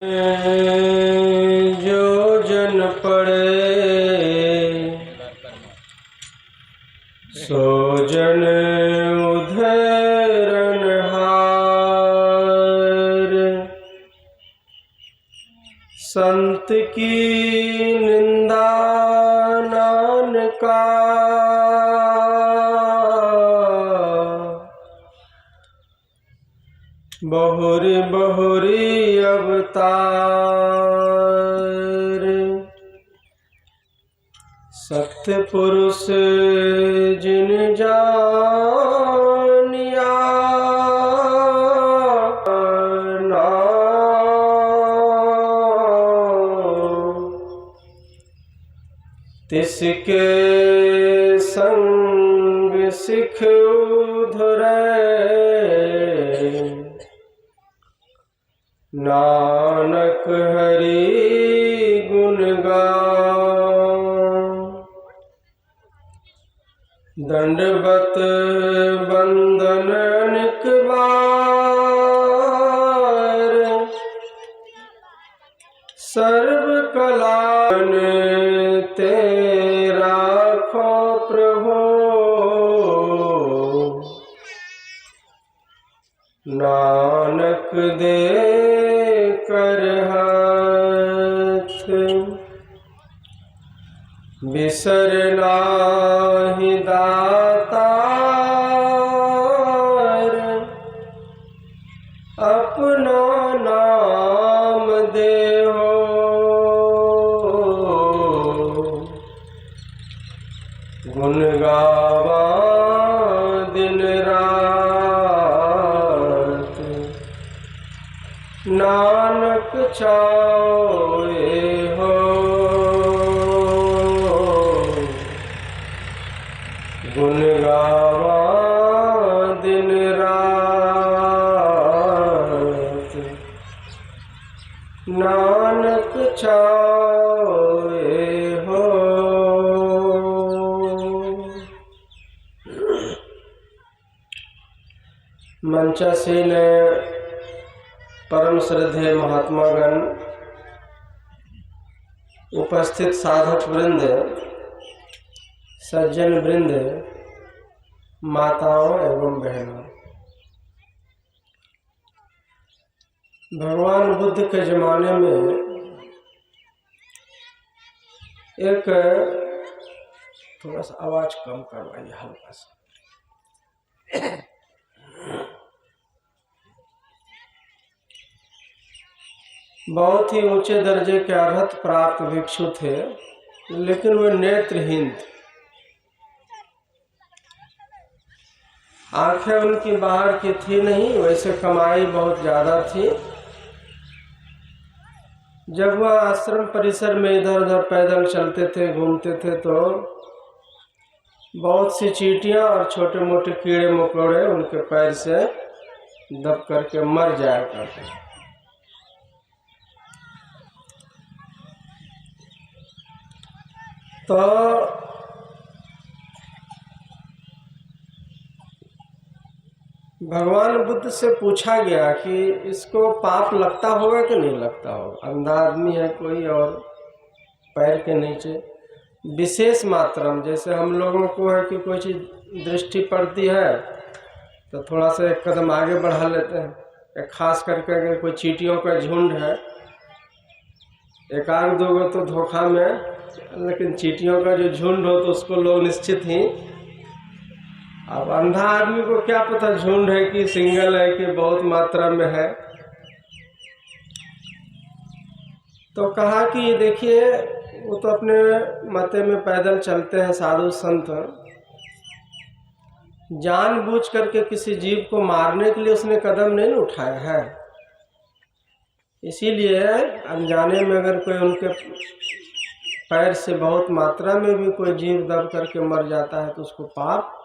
जो जन पड़े सो जन उधरनहार। संत की निंदा नानका बहुरी बहुरी अवतार। सत्य पुरुष जिन जानिया तिसके संग सिख उधरे। नानक हरि गुण गाओ। दंडवत बंदन अनेक बार। सर्व कलान तेरा खो प्रभु। नानक दे कर हाथ बिसरना ही दातार। अपना नाम दे हो गुण गावा दिन रात। नानक चाहे हो गुण गावा दिन रात। नानक चाहे हो। मंचासीन परम श्रद्धेय महात्मागण, उपस्थित साधक वृंद, सज्जन वृंद, माताओं एवं बहनों, भगवान बुद्ध के जमाने में एक, थोड़ा सा आवाज कम करवाइए हल्का सा। बहुत ही ऊंचे दर्जे के अर्हत प्राप्त भिक्षु थे, लेकिन वे नेत्रहीन थे। आंखें उनकी बाहर की थी नहीं, वैसे कमाई बहुत ज्यादा थी। जब वह आश्रम परिसर में इधर उधर पैदल चलते थे, घूमते थे, तो बहुत सी चींटियां और छोटे मोटे कीड़े मकोड़े उनके पैर से दब करके मर जाया करते। तो भगवान बुद्ध से पूछा गया कि इसको पाप लगता होगा कि नहीं लगता होगा। अंधा आदमी है कोई और पैर के नीचे विशेष मात्रा में, जैसे हम लोगों को है कि कोई चीज़ दृष्टि पड़ती है तो थोड़ा सा एक कदम आगे बढ़ा लेते हैं। खास करके अगर कोई चींटियों का झुंड है, एक आग दो गो तो धोखा में, लेकिन चींटियों का जो झुंड हो तो उसको लोग निश्चित ही। अब अंधा आदमी को क्या पता झुंड है कि सिंगल है कि बहुत मात्रा में है। तो कहा कि ये देखिए, वो तो अपने मते में पैदल चलते हैं साधु संत, जानबूझ करके किसी जीव को मारने के लिए उसने कदम नहीं उठाया है। इसीलिए अनजाने में अगर कोई उनके पैर से बहुत मात्रा में भी कोई जीव दब करके मर जाता है तो उसको पाप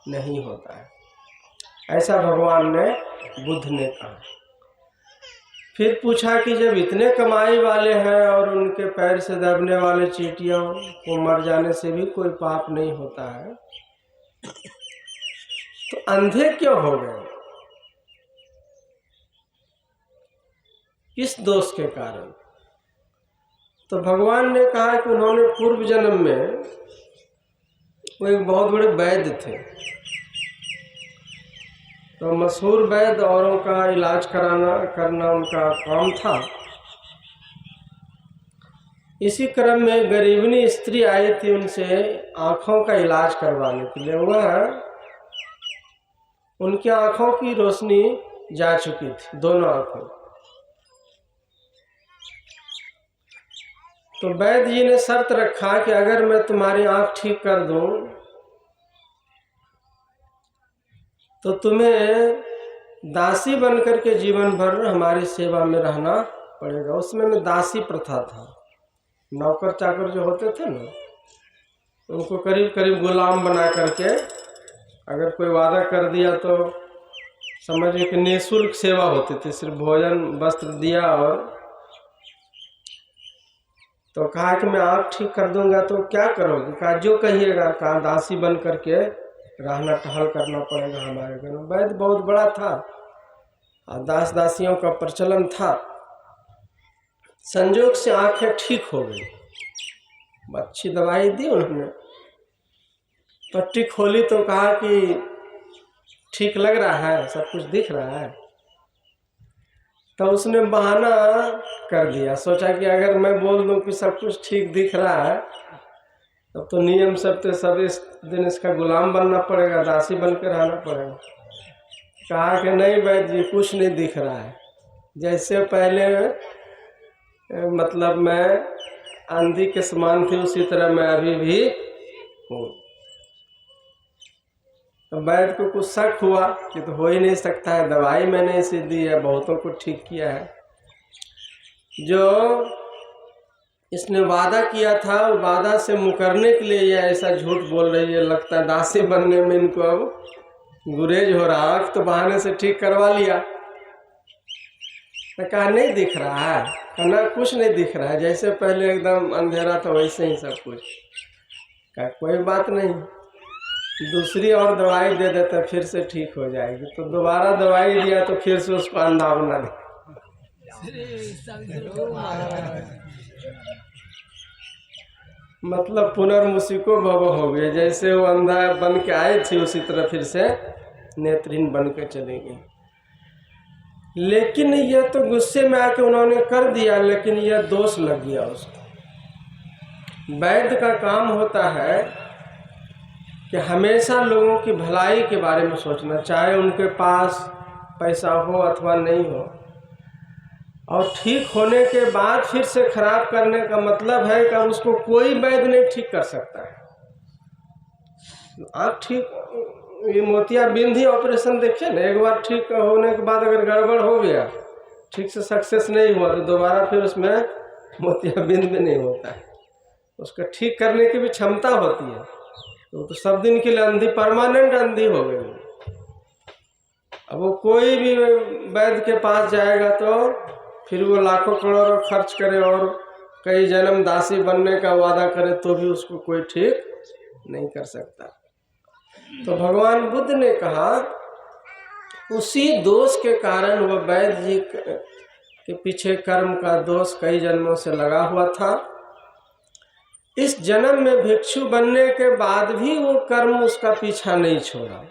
नहीं होता है। ऐसा भगवान ने, बुद्ध ने कहा। फिर पूछा कि जब इतने कमाई वाले हैं और उनके पैर से दबने वाले चींटियों को मर जाने से भी कोई पाप नहीं होता है, तो अंधे क्यों हो गए? किस दोष के कारण? तो भगवान ने कहा कि उन्होंने पूर्व जन्म में वो एक बहुत बड़े वैद्य थे, तो मशहूर वैद्य, औरों का इलाज करना उनका काम था। इसी क्रम में गरीबनी स्त्री आई थी उनसे आँखों का इलाज करवाने के लिए। वह उनकी आँखों की रोशनी जा चुकी थी, दोनों आँखों। तो वैद्य जी ने शर्त रखा कि अगर मैं तुम्हारी आँख ठीक कर दूं तो तुम्हें दासी बनकर के जीवन भर हमारी सेवा में रहना पड़ेगा। उसमें में दासी प्रथा था, नौकर चाकर जो होते थे ना, उनको करीब करीब गुलाम बना करके अगर कोई वादा कर दिया तो समझिए कि निःशुल्क सेवा होती थी, सिर्फ भोजन वस्त्र दिया। और तो कहा कि मैं आँख ठीक कर दूंगा तो क्या करोगे? कहा जो कहिएगा। कहा दासी बन करके रहना, टहल करना पड़ेगा हमारे घर में। वैद्य बहुत बड़ा था और दास दासियों का प्रचलन था। संजोग से आंखें ठीक हो गई, अच्छी दवाई दी उन्होंने, पट्टी खोली तो कहा कि ठीक लग रहा है, सब कुछ दिख रहा है। तो उसने बहाना कर दिया, सोचा कि अगर मैं बोल दूं कि सब कुछ ठीक दिख रहा है तब तो नियम सब इस दिन इसका गुलाम बनना पड़ेगा, दासी बनकर रहना पड़ेगा। कहा कि नहीं वैद्य जी, कुछ नहीं दिख रहा है, जैसे पहले मतलब मैं आंधी के समान थी उसी तरह मैं अभी भी हूँ। तो वैद्य को कुछ शक हुआ कि तो हो ही नहीं सकता है, दवाई मैंने इसे दी है, बहुतों को ठीक किया है, जो इसने वादा किया था वो वादा से मुकरने के लिए ये ऐसा झूठ बोल रही है। लगता है दासी बनने में इनको अब गुरेज हो रहा। आँख तो बहाने से ठीक करवा लिया। तो कहा नहीं दिख रहा है, कहना कुछ नहीं दिख रहा है, जैसे पहले एकदम अंधेरा था वैसे ही सब कुछ। कहा कोई बात नहीं, दूसरी और दवाई दे देते फिर से ठीक हो जाएगी। तो दोबारा दवाई दिया तो फिर से उसको अंधा बना दिया। मतलब पुनर्मुसिको भव हो गए, जैसे वो अंधा बन के आए थे उसी तरह फिर से नेत्रहीन बन के चले गए। लेकिन यह तो गुस्से में आके उन्होंने कर दिया, लेकिन यह दोष लग गया उसको। वैद्य का काम होता है कि हमेशा लोगों की भलाई के बारे में सोचना, चाहे उनके पास पैसा हो अथवा नहीं हो। और ठीक होने के बाद फिर से खराब करने का मतलब है कि उसको कोई वैद्य नहीं ठीक कर सकता है। आप ठीक, ये मोतियाबिंद ही ऑपरेशन देखिए ना, एक बार ठीक होने के बाद अगर गड़बड़ हो गया, ठीक से सक्सेस नहीं हुआ तो दोबारा फिर उसमें मोतियाबिंद भी नहीं होता है। उसका ठीक करने की भी क्षमता होती है, तो सब दिन के लिए अंधी, परमानेंट अंधी हो गई। अब वो कोई भी वैद्य के पास जाएगा तो फिर वो लाखों करोड़ों खर्च करे और कई जन्म दासी बनने का वादा करे तो भी उसको कोई ठीक नहीं कर सकता। तो भगवान बुद्ध ने कहा उसी दोष के कारण वह वैद्य जी के पीछे कर्म का दोष कई जन्मों से लगा हुआ था। इस जन्म में भिक्षु बनने के बाद भी वो कर्म उसका पीछा नहीं छोड़ा।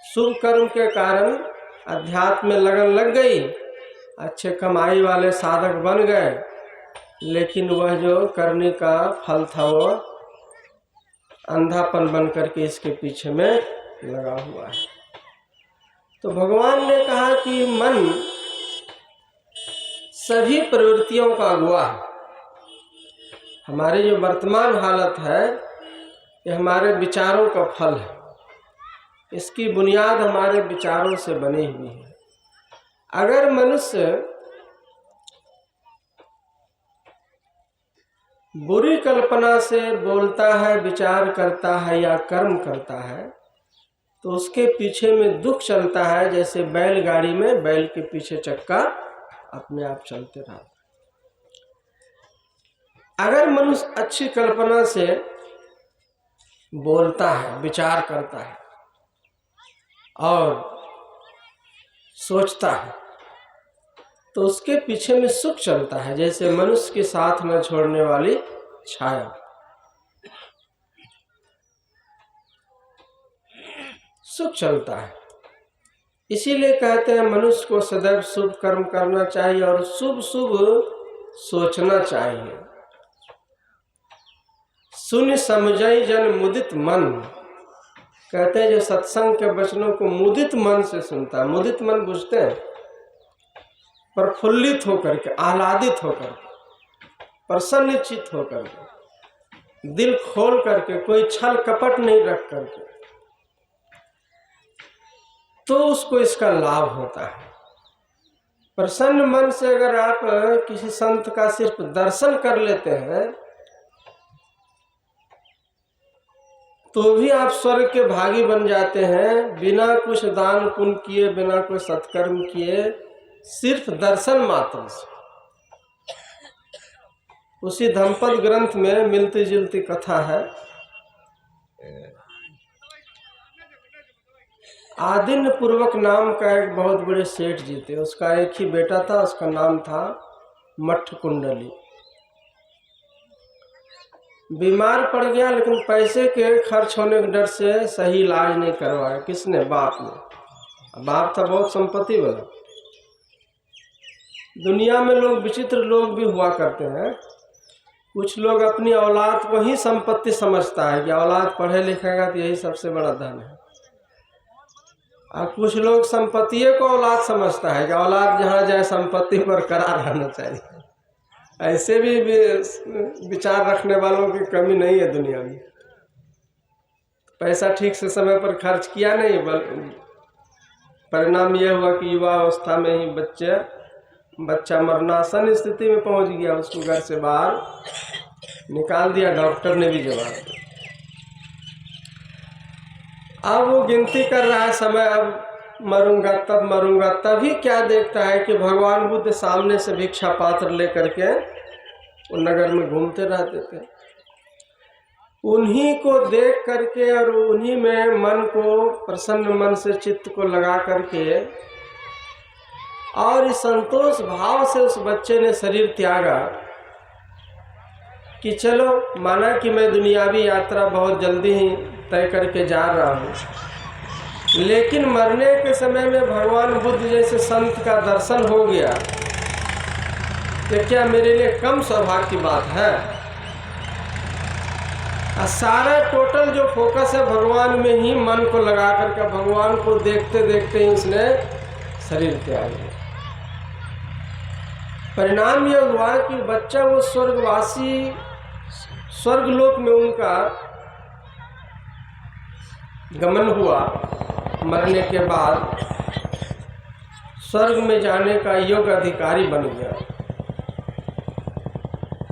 शुभ कर्म के कारण अध्यात्म में लगन लग गई, अच्छे कमाई वाले साधक बन गए, लेकिन वह जो करने का फल था वो अंधापन बन करके इसके पीछे में लगा हुआ है। तो भगवान ने कहा कि मन सभी प्रवृत्तियों का अगुआ है। हमारी जो वर्तमान हालत है ये हमारे विचारों का फल है, इसकी बुनियाद हमारे विचारों से बनी हुई है। अगर मनुष्य बुरी कल्पना से बोलता है, विचार करता है या कर्म करता है तो उसके पीछे में दुख चलता है, जैसे बैलगाड़ी में बैल के पीछे चक्का अपने आप चलते रहता है। अगर मनुष्य अच्छी कल्पना से बोलता है, विचार करता है और सोचता है तो उसके पीछे में सुख चलता है, जैसे मनुष्य के साथ न छोड़ने वाली छाया। सुख चलता है। इसीलिए कहते हैं मनुष्य को सदैव शुभ कर्म करना चाहिए और शुभ शुभ सोचना चाहिए। सुन समझई जन मुदित मन, कहते हैं जो सत्संग के वचनों को मुदित मन से सुनता है। मुदित मन बुझते हैं, प्रफुल्लित होकर के, आह्लादित होकर के, प्रसन्नचित होकर के, दिल खोल करके, कोई छल कपट नहीं रख करके, तो उसको इसका लाभ होता है। प्रसन्न मन से अगर आप किसी संत का सिर्फ दर्शन कर लेते हैं तो भी आप स्वर्ग के भागी बन जाते हैं, बिना कुछ दान पुण्य किए, बिना कोई सत्कर्म किए, सिर्फ दर्शन मात्र से। उसी धम्पद ग्रंथ में मिलती जुलती कथा है। आदिन्य पूर्वक नाम का एक बहुत बड़े सेठ जी थे। उसका एक ही बेटा था, उसका नाम था मठ कुंडली। बीमार पड़ गया, लेकिन पैसे के खर्च होने के डर से सही इलाज नहीं करवाया। किसने? बाप ने। बाप था बहुत संपत्ति वाला। दुनिया में लोग, विचित्र लोग भी हुआ करते हैं। कुछ लोग अपनी औलाद को ही संपत्ति समझता है कि औलाद पढ़े लिखेगा तो यही सबसे बड़ा धन है। और कुछ लोग संपत्ति को औलाद समझता है कि औलाद जहाँ जाए संपत्ति पर करार रहना चाहिए। ऐसे भी विचार रखने वालों की कमी नहीं है दुनिया में। पैसा ठीक से समय पर खर्च किया नहीं, परिणाम यह हुआ कि युवा अवस्था में ही बच्चा मरणासन स्थिति में पहुंच गया। उसको घर से बाहर निकाल दिया, डॉक्टर ने भी जवाब दिया। अब वो गिनती कर रहा है समय, अब मरूंगा तब मरूंगा। तभी क्या देखता है कि भगवान बुद्ध सामने से भिक्षा पात्र लेकर के वो नगर में घूमते रहते थे। उन्हीं को देख करके और उन्हीं में मन को, प्रसन्न मन से चित्त को लगा करके और इस संतोष भाव से उस बच्चे ने शरीर त्यागा कि चलो, माना कि मैं दुनियावी यात्रा बहुत जल्दी ही तय करके जा रहा हूँ, लेकिन मरने के समय में भगवान बुद्ध जैसे संत का दर्शन हो गया तो क्या मेरे लिए कम सौभाग्य की बात है? सारा टोटल जो फोकस है भगवान में ही मन को लगा करके, भगवान को देखते देखते ही उसने शरीर त्याग दिया। परिणाम यह हुआ कि बच्चा वो स्वर्गवासी, स्वर्गलोक में उनका गमन हुआ। मरने के बाद स्वर्ग में जाने का योग्य अधिकारी बन गया।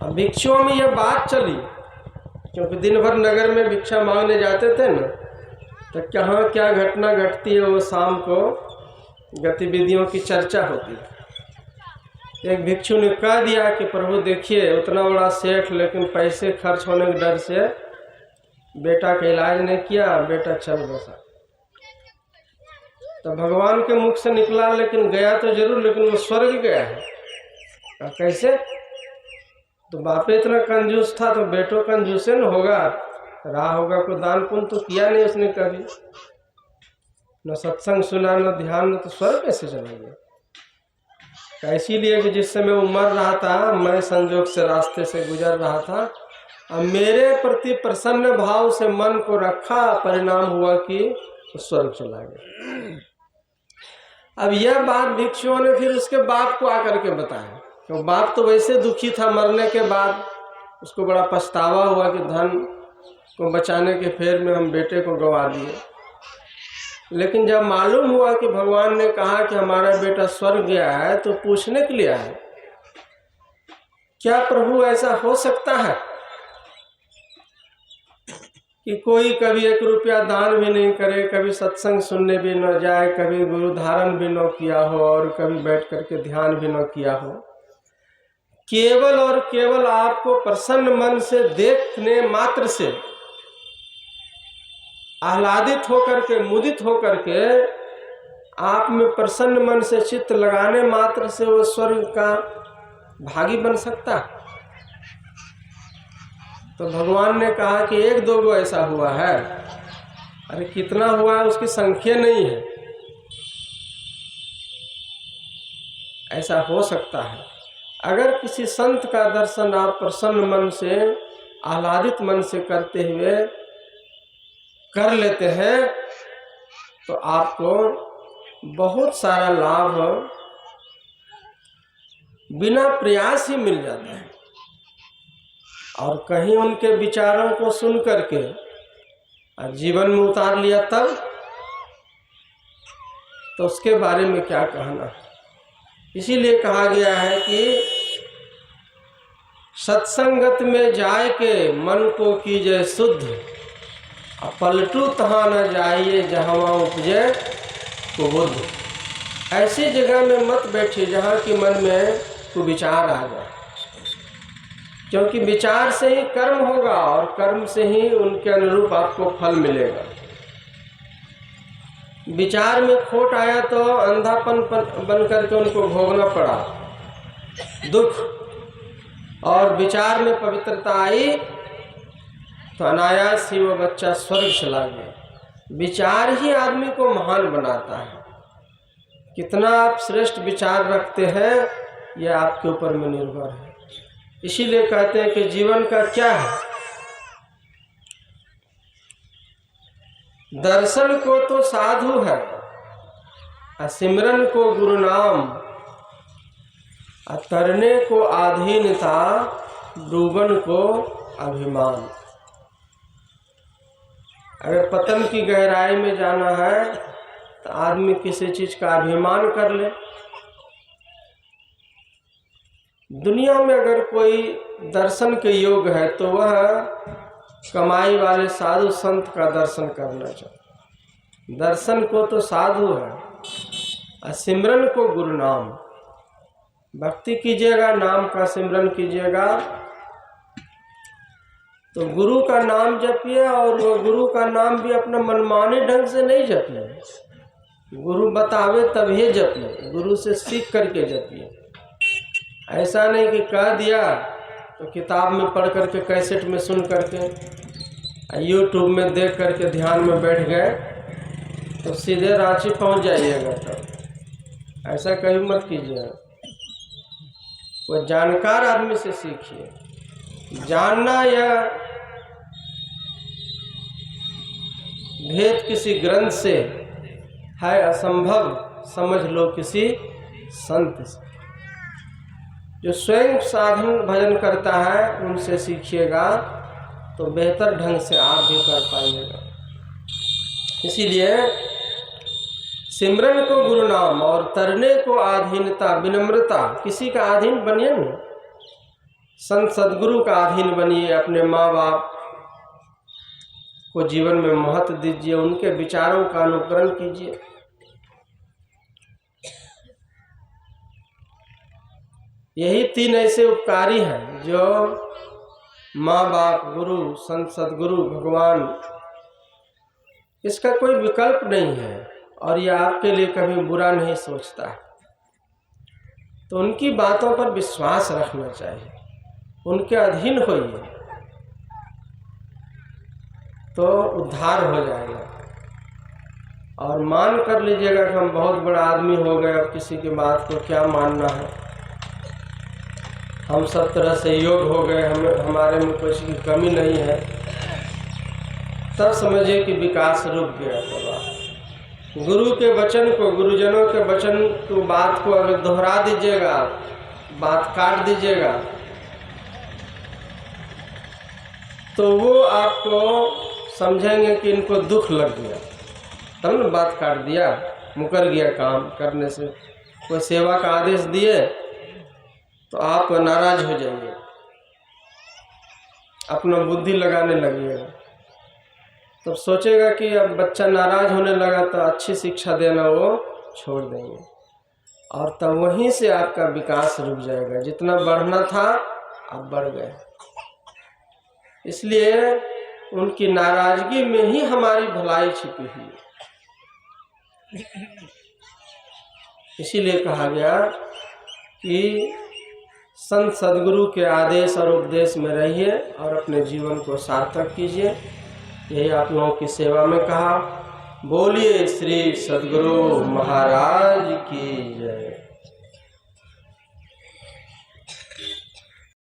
अब भिक्षुओं में यह बात चली, क्योंकि दिन भर नगर में भिक्षा मांगने जाते थे ना, तो कहाँ क्या घटना घटती है वो शाम को गतिविधियों की चर्चा होती है। एक भिक्षु ने कह दिया कि प्रभु देखिए, उतना बड़ा सेठ, लेकिन पैसे खर्च होने के डर से बेटा का इलाज नहीं किया, बेटा चल बसा। तो भगवान के मुख से निकला, लेकिन गया तो जरूर, लेकिन वो स्वर्ग गया है। कैसे? तो बापे इतना कंजूस था तो बेटो कंजूसे न होगा, रहा होगा कोई दान पुण्य तो किया नहीं उसने कभी, न सत्संग सुना, न ध्यान, न, तो स्वर्ग कैसे चला गया? इसीलिए कि जिस समय वो मर रहा था, मैं संजोग से रास्ते से गुजर रहा था, अब मेरे प्रति प्रसन्न भाव से मन को रखा, परिणाम हुआ कि स्वर्ग चला गया। अब यह बात भिक्षुओं ने फिर उसके बाप को आकर के बताया। तो बाप तो वैसे दुखी था मरने के बाद, उसको बड़ा पछतावा हुआ कि धन को बचाने के फेर में हम बेटे को गंवा दिए। लेकिन जब मालूम हुआ कि भगवान ने कहा कि हमारा बेटा स्वर्ग गया है, तो पूछने के लिए आए, क्या प्रभु ऐसा हो सकता है कि कोई कभी 1 रुपया दान भी नहीं करे, कभी सत्संग सुनने भी न जाए, कभी गुरु धारण भी न किया हो और कभी बैठ करके ध्यान भी न किया हो, केवल और केवल आपको प्रसन्न मन से देखने मात्र से आह्लादित होकर के, मुदित होकर के आप में प्रसन्न मन से चित्त लगाने मात्र से वो स्वर्ग का भागी बन सकता। तो भगवान ने कहा कि एक दो गो ऐसा हुआ है, अरे कितना हुआ है उसकी संख्या नहीं है। ऐसा हो सकता है अगर किसी संत का दर्शन आप प्रसन्न मन से आह्लादित मन से करते हुए कर लेते हैं तो आपको बहुत सारा लाभ बिना प्रयास ही मिल जाता है। और कहीं उनके विचारों को सुन करके जीवन में उतार लिया तब तो उसके बारे में क्या कहना। इसीलिए कहा गया है कि सत्संगत में जाए के मन को कीजिए शुद्ध, पलटू तहाँ न जाइए जहाँ उपजे कुबुद्ध। ऐसी जगह में मत बैठिए जहाँ कि मन में कुविचार आ जाए, क्योंकि विचार से ही कर्म होगा और कर्म से ही उनके अनुरूप आपको फल मिलेगा। विचार में खोट आया तो अंधापन बन करके उनको भोगना पड़ा दुख, और विचार में पवित्रता आई तो अनायास ही वो बच्चा स्वर्ग चला गया। विचार ही आदमी को महान बनाता है। कितना आप श्रेष्ठ विचार रखते हैं यह आपके ऊपर में निर्भर है। इसीलिए कहते हैं कि जीवन का क्या है, दर्शन को तो साधु है, सिमरन को गुरु नाम, तरने को आधीनता, डूबन को अभिमान। अगर पतन की गहराई में जाना है तो आदमी किसी चीज का अभिमान कर ले। दुनिया में अगर कोई दर्शन के योग है तो वह कमाई वाले साधु संत का दर्शन करना चाहिए। दर्शन को तो साधु है, सिमरन को गुरु नाम। भक्ति कीजिएगा, नाम का सिमरन कीजिएगा तो गुरु का नाम जपिए, और वो गुरु का नाम भी अपना मनमाने ढंग से नहीं जपिए। गुरु बतावे तभी जपिए, गुरु से सीख करके जपिए। ऐसा नहीं कि कह दिया तो किताब में पढ़ करके, कैसेट में सुन करके, यूट्यूब में देख करके ध्यान में बैठ गए तो सीधे रांची पहुंच जाइएगा। तब ऐसा कभी मत कीजिए। वो जानकार आदमी से सीखिए। जानना या भेद किसी ग्रंथ से है असंभव, समझ लो किसी संत से। जो स्वयं साधन भजन करता है उनसे सीखिएगा तो बेहतर ढंग से आप भी कर पाइएगा। इसीलिए सिमरन को गुरु नाम और तरने को आधीनता, विनम्रता। किसी का अधीन बनिए नहीं, संत सदगुरु का अधीन बनिए। अपने माँ बाप को जीवन में महत्व दीजिए, उनके विचारों का अनुकरण कीजिए। यही तीन ऐसे उपकारी हैं जो माँ बाप, गुरु, संत सदगुरु, भगवान, इसका कोई विकल्प नहीं है और यह आपके लिए कभी बुरा नहीं सोचता है। तो उनकी बातों पर विश्वास रखना चाहिए, उनके अधीन होइए तो उद्धार हो जाएगा। और मान कर लीजिएगा कि हम बहुत बड़ा आदमी हो गए, अब किसी की बात को क्या मानना है, हम सब तरह से योग हो गए, हमारे में कुछ की कमी नहीं है, तब समझिए कि विकास रुक गया। तो गुरु के वचन को, गुरुजनों के वचन को, बात को अगर दोहरा दीजिएगा, बात काट दीजिएगा तो वो आपको समझेंगे कि इनको दुख लग गया, तब ना बात काट दिया, मुकर गया काम करने से। कोई सेवा का आदेश दिए तो आप नाराज हो जाइए, अपना बुद्धि लगाने लगिएगा। तब सोचेगा कि अब बच्चा नाराज होने लगा तो अच्छी शिक्षा देना वो छोड़ देंगे, और तब वहीं से आपका विकास रुक जाएगा। जितना बढ़ना था आप बढ़ गए। इसलिए उनकी नाराजगी में ही हमारी भलाई छिपी हुई है। इसीलिए कहा गया कि संत सद्गुरु के आदेश और उपदेश में रहिए और अपने जीवन को सार्थक कीजिए। यही आप लोगों की सेवा में कहा। बोलिए श्री सद्गुरु महाराज की जय।